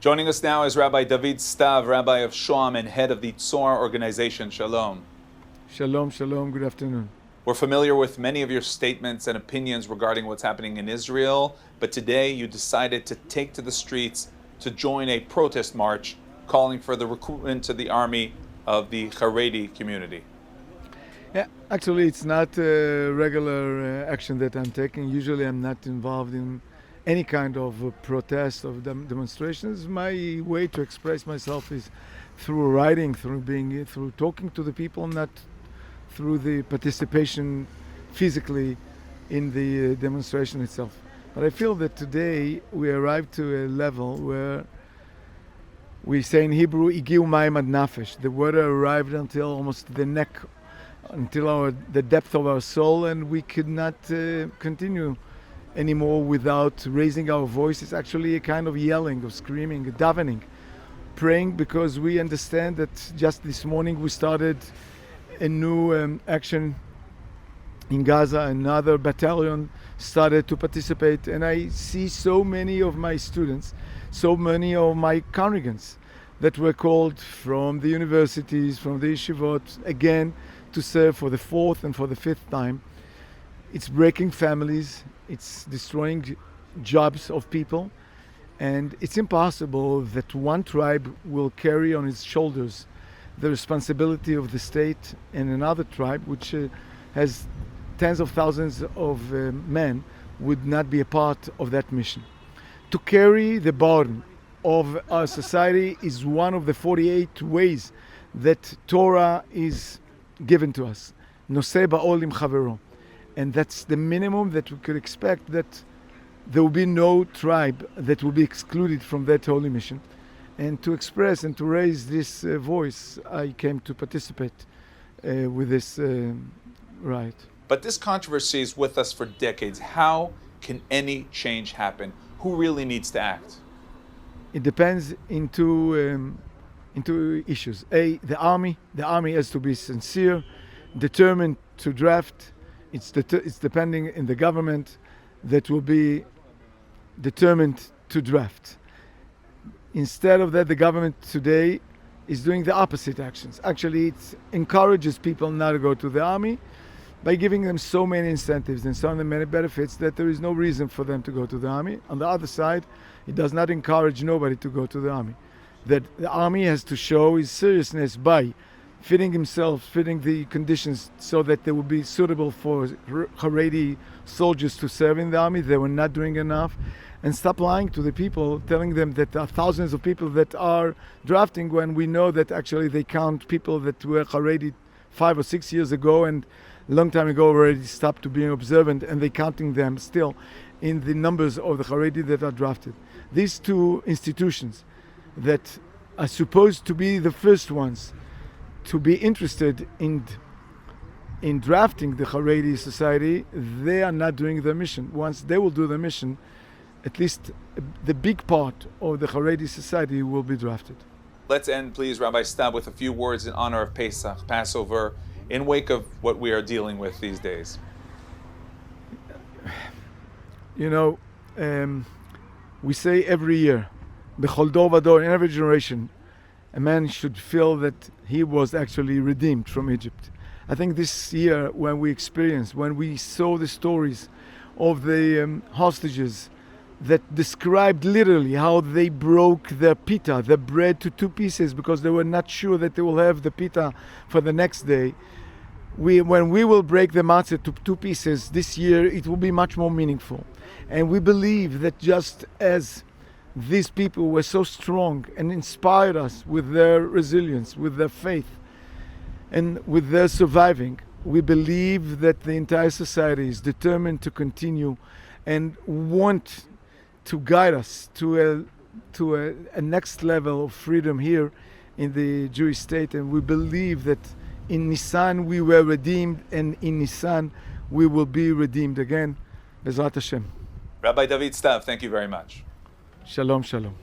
Joining us now is Rabbi David Stav, Rabbi of Shoam and head of the Tzor organization. Shalom. Shalom, shalom, good afternoon. We're familiar with many of your statements and opinions regarding what's happening in Israel, but today you decided to take to the streets to join a protest march calling for the recruitment to the army of the Haredi community. Yeah, actually it's not a regular action that I'm taking. Usually I'm not involved in any kind of protest or demonstrations. My way to express myself is through writing, through talking to the people, not through the participation physically in the demonstration itself. But I feel that today we arrived to a level where we say in Hebrew, "Igiu mayim ad nafesh." The water arrived until almost the neck, until the depth of our soul, and we could not continue anymore without raising our voices. Actually a kind of yelling, of screaming, davening, praying, because we understand that just this morning we started a new action in Gaza. Another battalion started to participate, and I see so many of my students, so many of my congregants that were called from the universities, from the yeshivot, again to serve for the fourth and for the fifth time. It's breaking families, it's destroying jobs of people, and it's impossible that one tribe will carry on its shoulders the responsibility of the state, and another tribe, which has tens of thousands of men, would not be a part of that mission. To carry the burden of our society is one of the 48 ways that Torah is given to us. Noseh ba'ol im chavero. And that's the minimum that we could expect, that there will be no tribe that will be excluded from that holy mission. And to express and to raise this voice, I came to participate with this right. But this controversy is with us for decades. How can any change happen? Who really needs to act? It depends into issues. The army has to be sincere, determined to draft. It's depending in the government that will be determined to draft. Instead of that, the government today is doing the opposite actions. Actually, it encourages people not to go to the army by giving them so many incentives and so many benefits that there is no reason for them to go to the army. On the other side, it does not encourage nobody to go to the army. That the army has to show its seriousness by fitting the conditions so that they will be suitable for Haredi soldiers to serve in the army. They were not doing enough. And stop lying to the people, telling them that there are thousands of people that are drafting, when we know that actually they count people that were Haredi 5 or 6 years ago and a long time ago already stopped to being observant, and they're counting them still in the numbers of the Haredi that are drafted. These two institutions that are supposed to be the first ones to be interested in drafting the Haredi society, they are not doing their mission. Once they will do their mission, at least the big part of the Haredi society will be drafted. Let's end, please, Rabbi Stav, with a few words in honor of Pesach, Passover, in wake of what we are dealing with these days. You know, we say every year, B'chol dor v'dor, in every generation, a man should feel that he was actually redeemed from Egypt. I think this year, when we saw the stories of the hostages that described literally how they broke their pita, the bread, to two pieces because they were not sure that they will have the pita for the next day. When we will break the matzah to two pieces this year, it will be much more meaningful. And we believe that just as these people were so strong and inspired us with their resilience, with their faith, and with their surviving, we believe that the entire society is determined to continue and want to guide us to a next level of freedom here in the Jewish state. And we believe that in Nisan we were redeemed, and in Nisan we will be redeemed again. Bezrat Hashem. Rabbi David Stav, thank you very much. Shalom, shalom.